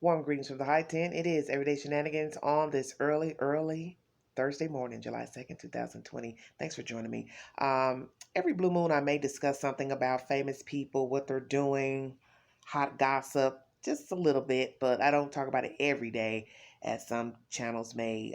Warm greetings from the High 10. It is Everyday Shenanigans on this early Thursday morning, July 2nd, 2020. Thanks for joining me. Every blue moon, I may discuss something about famous people, what they're doing, hot gossip, just a little bit, but I don't talk about it every day, as some channels may,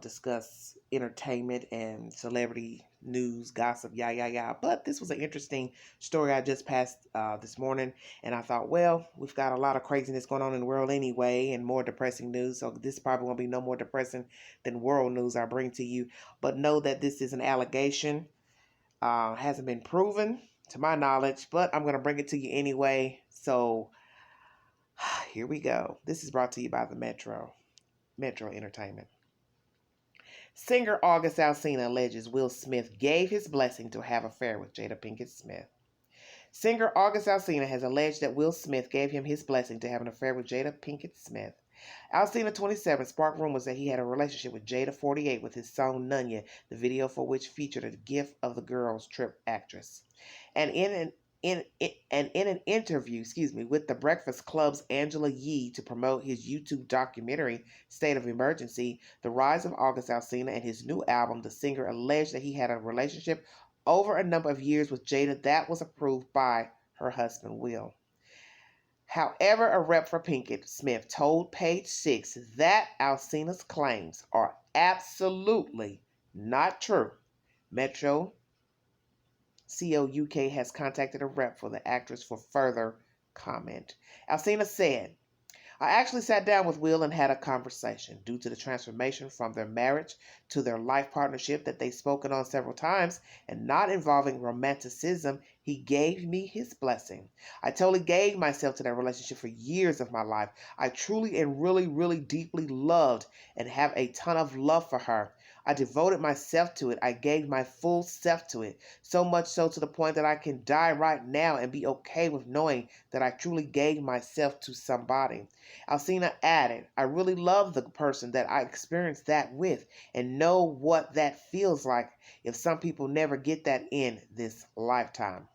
discuss entertainment and celebrity news, gossip, yeah. But this was an interesting story I just passed this morning, and I thought, well, we've got a lot of craziness going on in the world anyway, and more depressing news. So this probably won't be no more depressing than world news I bring to you. But know that this is an allegation, hasn't been proven to my knowledge, but I'm going to bring it to you anyway. So here we go. This is brought to you by the Metro Entertainment. Singer August Alsina alleges Will Smith gave his blessing to have an affair with Jada Pinkett Smith. Singer August Alsina has alleged that Will Smith gave him his blessing to have an affair with Jada Pinkett Smith. Alsina, 27, sparked rumors that he had a relationship with Jada, 48, with his song Nunya, the video for which featured a gif of the girls trip actress. And in an interview, with the Breakfast Club's Angela Yee to promote his YouTube documentary, State of Emergency, The Rise of August Alsina, and his new album, the singer alleged that he had a relationship over a number of years with Jada that was approved by her husband, Will. However, a rep for Pinkett Smith told Page Six that Alsina's claims are absolutely not true. Metro Co. UK has contacted a rep for the actress for further comment. Alsina said, I actually sat down with Will and had a conversation. Due to the transformation from their marriage to their life partnership that they've spoken on several times and not involving romanticism, he gave me his blessing. I totally gave myself to that relationship for years of my life. I truly and really deeply loved and have a ton of love for her. I devoted myself to it. I gave my full self to it. So much so to the point that I can die right now and be okay with knowing that I truly gave myself to somebody. Alsina added, I really love the person that I experienced that with and know what that feels like if some people never get that in this lifetime.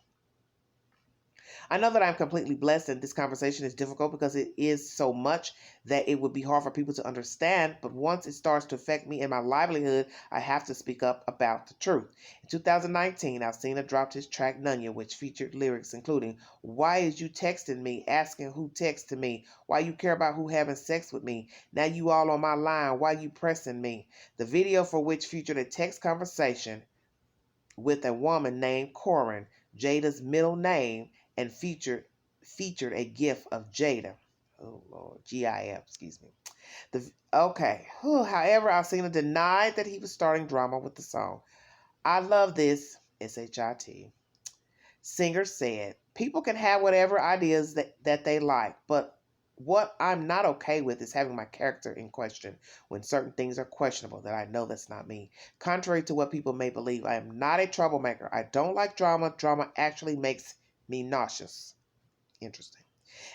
I know that I'm completely blessed, and this conversation is difficult because it is so much that it would be hard for people to understand. But once it starts to affect me and my livelihood, I have to speak up about the truth. In 2019, Alsina dropped his track Nunya, which featured lyrics including, Why is you texting me, asking who texted me, why you care about who having sex with me, now you all on my line, why you pressing me. The video for which featured a text conversation with a woman named Corin, Jada's middle name, and featured a gif of Jada. Oh Lord, GIF, excuse me. However, Alsina denied that he was starting drama with the song. I love this, SHIT. Singer said, people can have whatever ideas that they like, but what I'm not okay with is having my character in question when certain things are questionable that I know that's not me. Contrary to what people may believe, I am not a troublemaker. I don't like drama. Drama actually makes me nauseous. Interesting.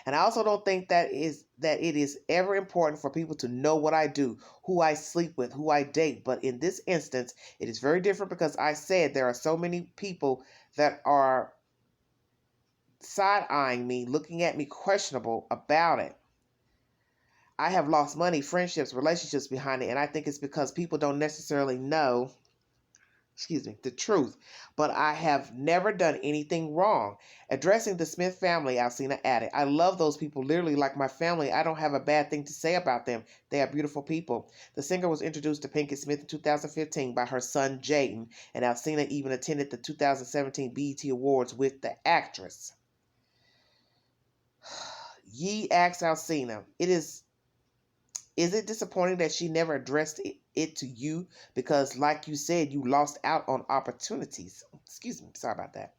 And I also don't think that it is ever important for people to know what I do, who I sleep with, who I date. But in this instance, it is very different because I said there are so many people that are side-eyeing me, looking at me questionable about it. I have lost money, friendships, relationships behind it, and I think it's because people don't necessarily know, the truth. But I have never done anything wrong. Addressing the Smith family, Alsina added, I love those people literally like my family. I don't have a bad thing to say about them. They are beautiful people. The singer was introduced to Pinkett Smith in 2015 by her son Jaden, and Alsina even attended the 2017 BET Awards with the actress. Yee asked Alsina, is it disappointing that she never addressed it to you? Because like you said, you lost out on opportunities. Excuse me. Sorry about that.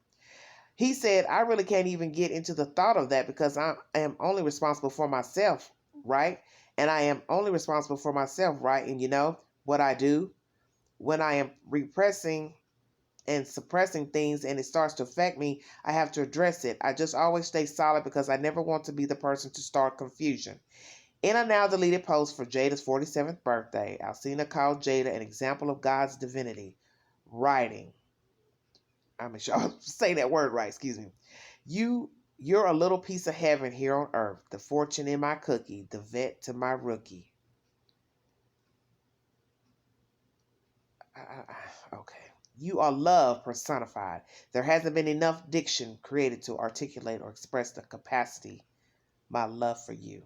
He said, I really can't even get into the thought of that because I am only responsible for myself, right? And I am only responsible for myself, right? And you know what I do when I am repressing and suppressing things and it starts to affect me, I have to address it. I just always stay solid because I never want to be the person to start confusion. In a now deleted post for Jada's 47th birthday, Alsina called Jada an example of God's divinity, writing, I'm sure I'll say that word right, excuse me. You're a little piece of heaven here on earth, the fortune in my cookie, the vet to my rookie. Okay. You are love personified. There hasn't been enough diction created to articulate or express the capacity, my love for you.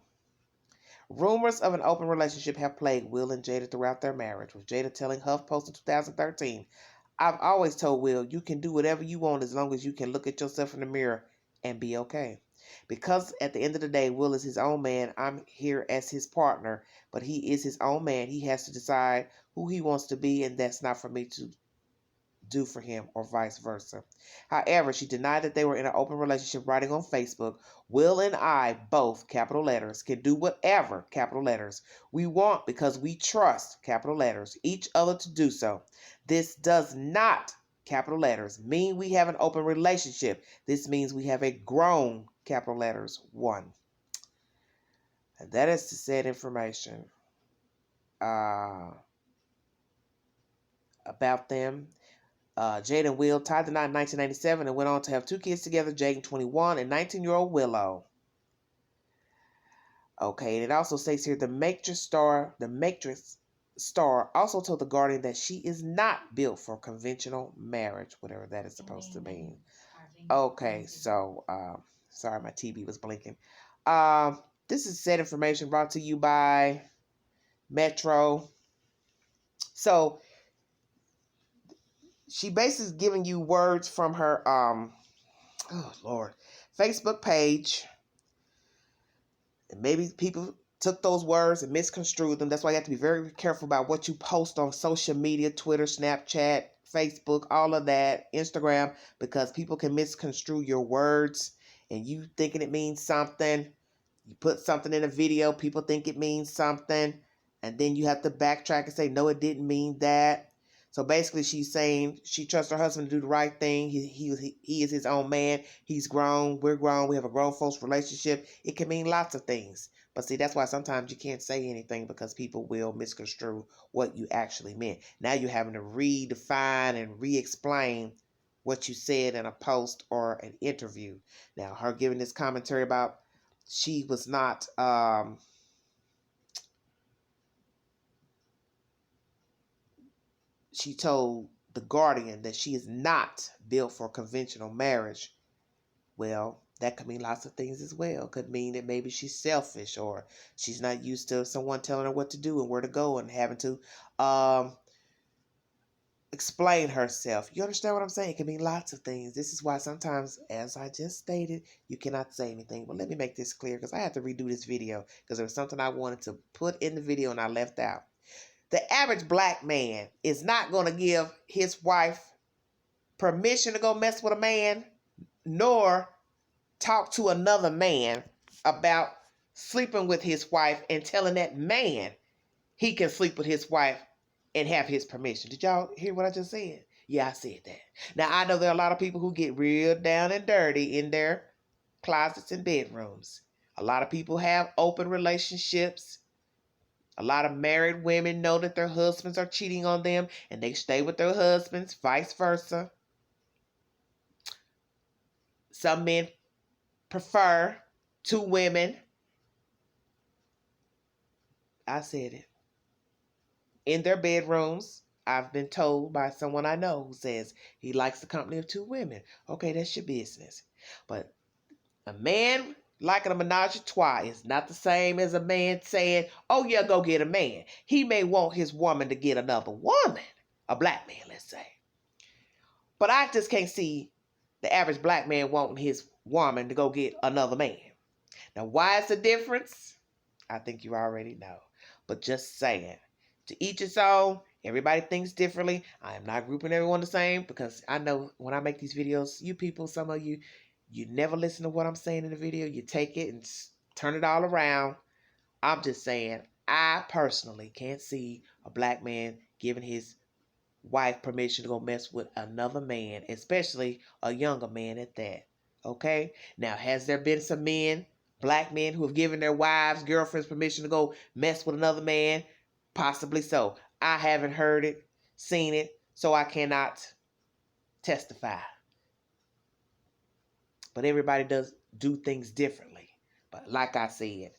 Rumors of an open relationship have plagued Will and Jada throughout their marriage, with Jada telling HuffPost in 2013, I've always told Will, you can do whatever you want as long as you can look at yourself in the mirror and be okay. Because at the end of the day, Will is his own man. I'm here as his partner, but he is his own man. He has to decide who he wants to be, and that's not for me to do for him or vice versa. However, she denied that they were in an open relationship, writing on Facebook, Will and I, both, capital letters, can do whatever, capital letters, we want because we trust, capital letters, each other to do so. This does not, capital letters, mean we have an open relationship. This means we have a grown, capital letters, one. And that is the said information about them. Jada and Will tied the knot in 1997 and went on to have 2 kids together, Jaden 21 and 19-year-old Willow. Okay, and it also states here the Matrix star also told The Guardian that she is not built for conventional marriage, whatever that is supposed to mean. Okay, so sorry, my TV was blinking. This is said information brought to you by Metro. So she basically is giving you words from her oh Lord, Facebook page. And maybe people took those words and misconstrued them. That's why you have to be very careful about what you post on social media, Twitter, Snapchat, Facebook, all of that, Instagram, because people can misconstrue your words and you thinking it means something. You put something in a video, people think it means something, and then you have to backtrack and say, no, it didn't mean that. So basically, she's saying she trusts her husband to do the right thing. He is his own man. He's grown. We're grown. We have a grown folks relationship. It can mean lots of things. But see, that's why sometimes you can't say anything because people will misconstrue what you actually meant. Now you're having to redefine and re-explain what you said in a post or an interview. Now, her giving this commentary about she was not she told The Guardian that she is not built for conventional marriage. Well, that could mean lots of things as well. Could mean that maybe she's selfish or she's not used to someone telling her what to do and where to go and having to explain herself. You understand what I'm saying? It can mean lots of things. This is why sometimes, as I just stated, you cannot say anything. But let me make this clear because I have to redo this video because there was something I wanted to put in the video and I left out. The average black man is not going to give his wife permission to go mess with a man, nor talk to another man about sleeping with his wife and telling that man he can sleep with his wife and have his permission. Did y'all hear what I just said? Yeah, I said that. Now, I know there are a lot of people who get real down and dirty in their closets and bedrooms. A lot of people have open relationships. A lot of married women know that their husbands are cheating on them and they stay with their husbands, vice versa. Some men prefer 2 women. I said it. In their bedrooms. I've been told by someone I know who says he likes the company of 2 women. Okay, that's your business. But a man liking a menage a trois is not the same as a man saying, oh yeah, go get a man. He may want his woman to get another woman. A black man, let's say. But I just can't see the average black man wanting his woman to go get another man. Now, why is the difference? I think you already know. But just saying. To each its own. Everybody thinks differently. I am not grouping everyone the same because I know when I make these videos, you people, some of you, you never listen to what I'm saying in the video. You take it and turn it all around. I'm just saying, I personally can't see a black man giving his wife permission to go mess with another man, especially a younger man at that. Okay? Now, has there been some men, black men, who have given their wives, girlfriends permission to go mess with another man? Possibly so. I haven't heard it, seen it, so I cannot testify. But everybody does do things differently. But like I said,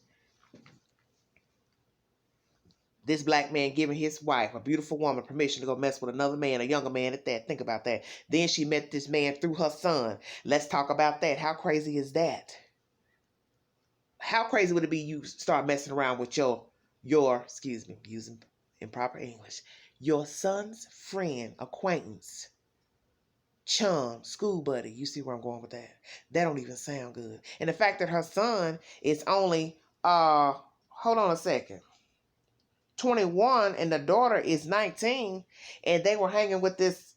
this black man giving his wife, a beautiful woman, permission to go mess with another man, a younger man at that. Think about that. Then she met this man through her son. Let's talk about that. How crazy is that? How crazy would it be you start messing around with your excuse me, using improper English, your son's friend, acquaintance, chum, school buddy. You see where I'm going with that? That don't even sound good. And the fact that her son is only hold on a second, 21 and the daughter is 19, and they were hanging with this,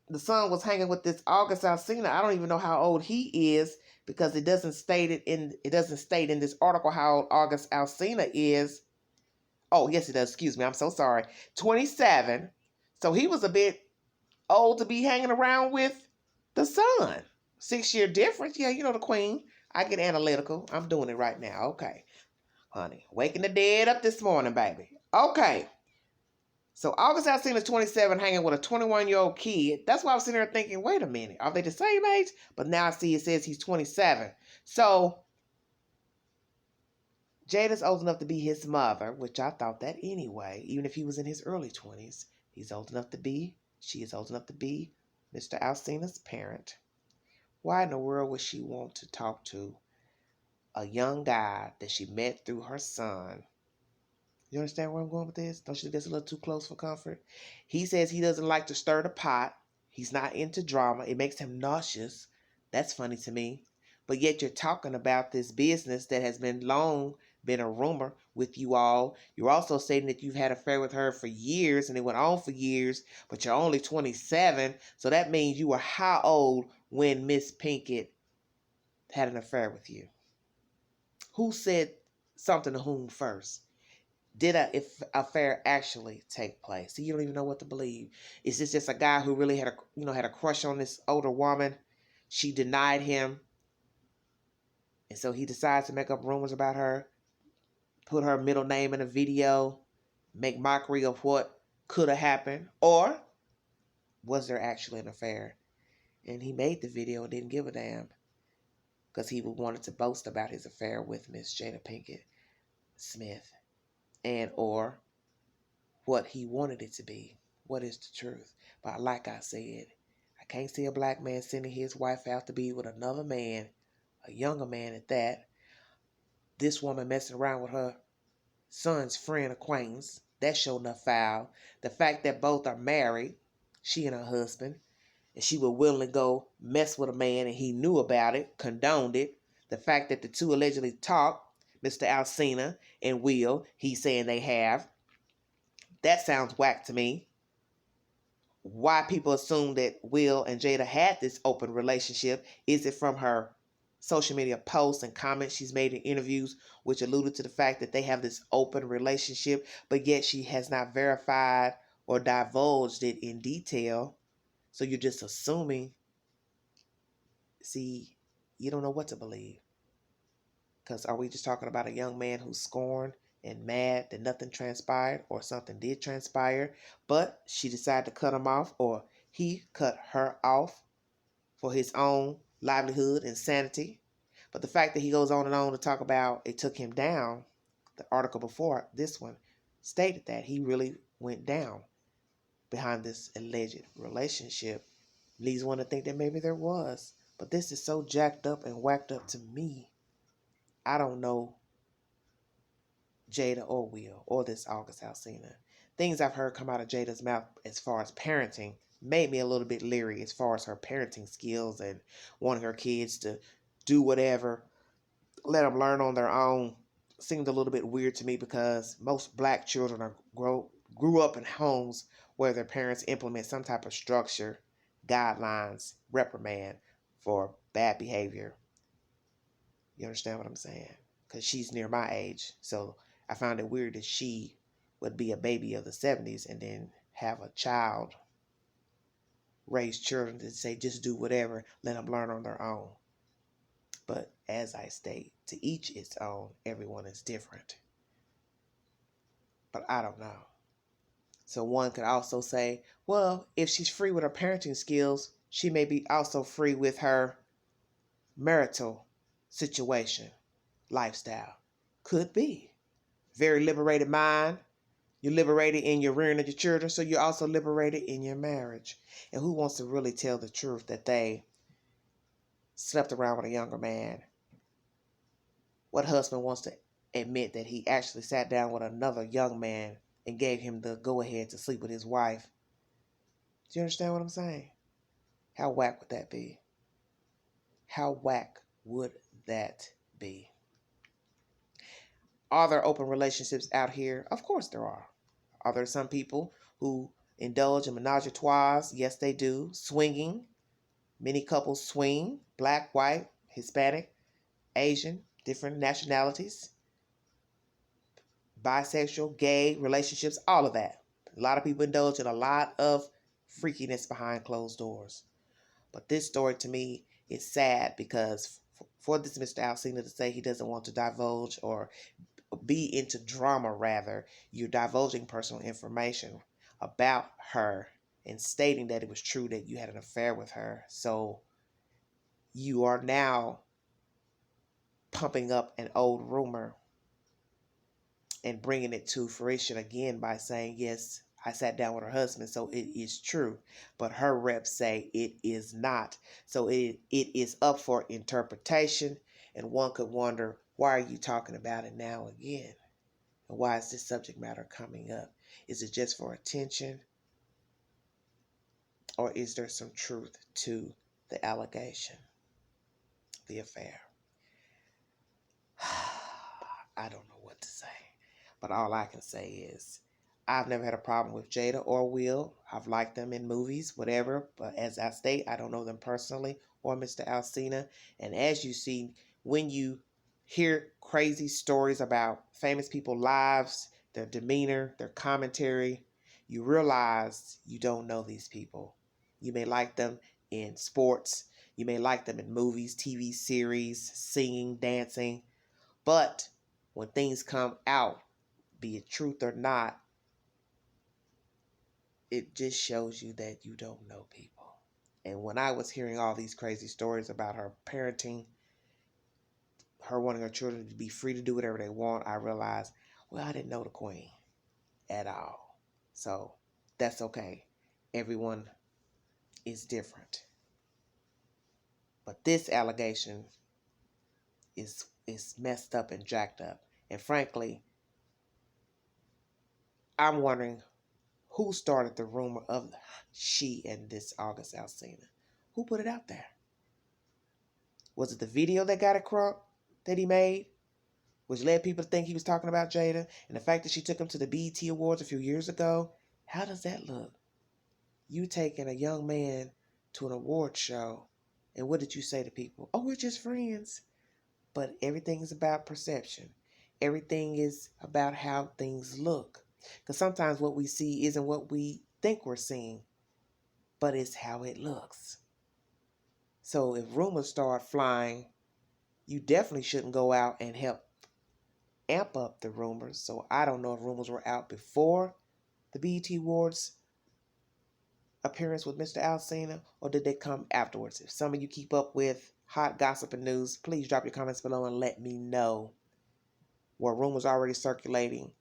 the son was hanging with this August Alsina. I don't even know how old he is, because it doesn't state in this article how old August Alsina is. Oh, yes, it does. Excuse me. I'm so sorry. 27. So he was a bit old to be hanging around with the son. 6-year difference. Yeah, you know the queen. I get analytical. I'm doing it right now. Okay, honey. Waking the dead up this morning, baby. Okay. So August Alsina is 27, hanging with a 21-year-old kid. That's why I was sitting there thinking, wait a minute. Are they the same age? But now I see it says he's 27. So Jada's old enough to be his mother, which I thought that anyway. Even if he was in his early 20s, she is old enough to be Mr. Alsina's parent. Why in the world would she want to talk to a young guy that she met through her son? You understand where I'm going with this? Don't you think that's a little too close for comfort? He says he doesn't like to stir the pot. He's not into drama. It makes him nauseous. That's funny to me. But yet you're talking about this business that has been a rumor with you all. You're also saying that you've had an affair with her for years, and it went on for years, but you're only 27. So that means you were how old when Miss Pinkett had an affair with you? Who said something to whom first? Did a affair actually take place? So you don't even know what to believe. Is this just a guy who really had a crush on this older woman? She denied him, and so he decides to make up rumors about her, put her middle name in a video, make mockery of what could have happened? Or was there actually an affair? And he made the video and didn't give a damn, because he wanted to boast about his affair with Miss Jada Pinkett Smith, and or what he wanted it to be. What is the truth? But like I said, I can't see a black man sending his wife out to be with another man, a younger man at that. This woman messing around with her son's friend acquaintance. That sure enough foul. The fact that both are married, she and her husband, and she would willingly go mess with a man and he knew about it, condoned it. The fact that the two allegedly talked, Mr. Alsina and Will, he's saying they have. That sounds whack to me. Why people assume that Will and Jada had this open relationship? Is it from her social media posts and comments she's made in interviews, which alluded to the fact that they have this open relationship, but yet she has not verified or divulged it in detail? So you're just assuming. See, you don't know what to believe. Because are we just talking about a young man who's scorned and mad that nothing transpired, or something did transpire, but she decided to cut him off, or he cut her off for his own livelihood and sanity? But the fact that he goes on and on to talk about it took him down, the article before this one stated that he really went down behind this alleged relationship. Leads one to think that maybe there was. But this is so jacked up and whacked up to me. I don't know Jada or Will or this August Alsina. Things I've heard come out of Jada's mouth as far as parenting made me a little bit leery as far as her parenting skills and wanting her kids to do whatever, let them learn on their own. Seemed a little bit weird to me, because most black children grew up in homes where their parents implement some type of structure, guidelines, reprimand for bad behavior. You understand what I'm saying? Because she's near my age. So I found it weird that she would be a baby of the 70s and then have a child, raise children to say just do whatever, let them learn on their own. But as I state, to each its own, everyone is different. But I don't know. So one could also say, well, if she's free with her parenting skills, she may be also free with her marital situation, lifestyle. Could be. Very liberated mind. You're liberated in your rearing of your children, so you're also liberated in your marriage. And who wants to really tell the truth that they slept around with a younger man? What husband wants to admit that he actually sat down with another young man and gave him the go-ahead to sleep with his wife? Do you understand what I'm saying? How whack would that be? How whack would that be? Are there open relationships out here? Of course there are. Are there some people who indulge in menage a trois? Yes, they do. Swinging. Many couples swing. Black, white, Hispanic, Asian, different nationalities. Bisexual, gay relationships, all of that. A lot of people indulge in a lot of freakiness behind closed doors. But this story to me is sad because for this Mr. Alsina to say he doesn't want to divulge or be into drama, rather, you're divulging personal information about her and stating that it was true that you had an affair with her. So you are now pumping up an old rumor and bringing it to fruition again by saying, yes, I sat down with her husband, so it is true. But her reps say it is not. So it is up for interpretation. And one could wonder, why are you talking about it now again? And why is this subject matter coming up? Is it just for attention? Or is there some truth to the allegation, the affair? I don't know what to say. But all I can say is I've never had a problem with Jada or Will. I've liked them in movies, whatever. But as I state, I don't know them personally or Mr. Alsina. And as you see, when you hear crazy stories about famous people's lives, their demeanor, their commentary, you realize you don't know these people. You may like them in sports. You may like them in movies, TV series, singing, dancing. But when things come out, be it truth or not, it just shows you that you don't know people. And when I was hearing all these crazy stories about her parenting, her wanting her children to be free to do whatever they want, I realized, well, I didn't know the queen at all. So that's okay. Everyone is different. But this allegation is messed up and jacked up. And frankly, I'm wondering who started the rumor of she and this August Alsina. Who put it out there? Was it the video that got it crunk that he made, which led people to think he was talking about Jada? And the fact that she took him to the BET Awards a few years ago? How does that look? You taking a young man to an award show, and what did you say to people? Oh, we're just friends. But everything is about perception. Everything is about how things look. Because sometimes what we see isn't what we think we're seeing, but it's how it looks. So if rumors start flying, you definitely shouldn't go out and help amp up the rumors. So I don't know if rumors were out before the BET Awards appearance with Mr. Alsina, or did they come afterwards? If some of you keep up with hot gossip and news, please drop your comments below and let me know. Were rumors already circulating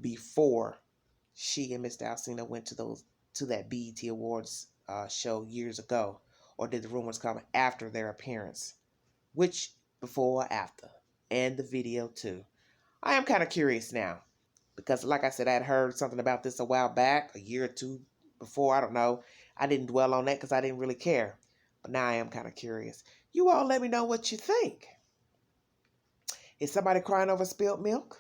before she and Mr. Alsina went to that BET Awards show years ago? Or did the rumors come after their appearance? Which, before or after? And the video too. I am kind of curious now. Because like I said, I had heard something about this a while back, a year or two before, I don't know. I didn't dwell on that because I didn't really care. But now I am kind of curious. You all let me know what you think. Is somebody crying over spilled milk?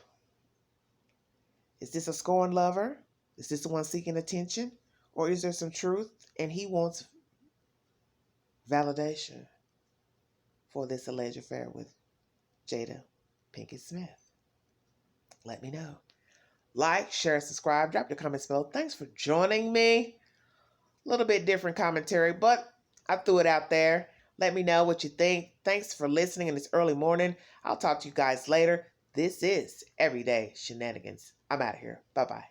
Is this a scorned lover? Is this the one seeking attention? Or is there some truth and he wants validation for this alleged affair with Jada Pinkett Smith? Let me know. Like, share, subscribe, drop your comments below. Thanks for joining me. A little bit different commentary, but I threw it out there. Let me know what you think. Thanks for listening in this early morning. I'll talk to you guys later. This is Everyday Shenanigans. I'm out of here. Bye-bye.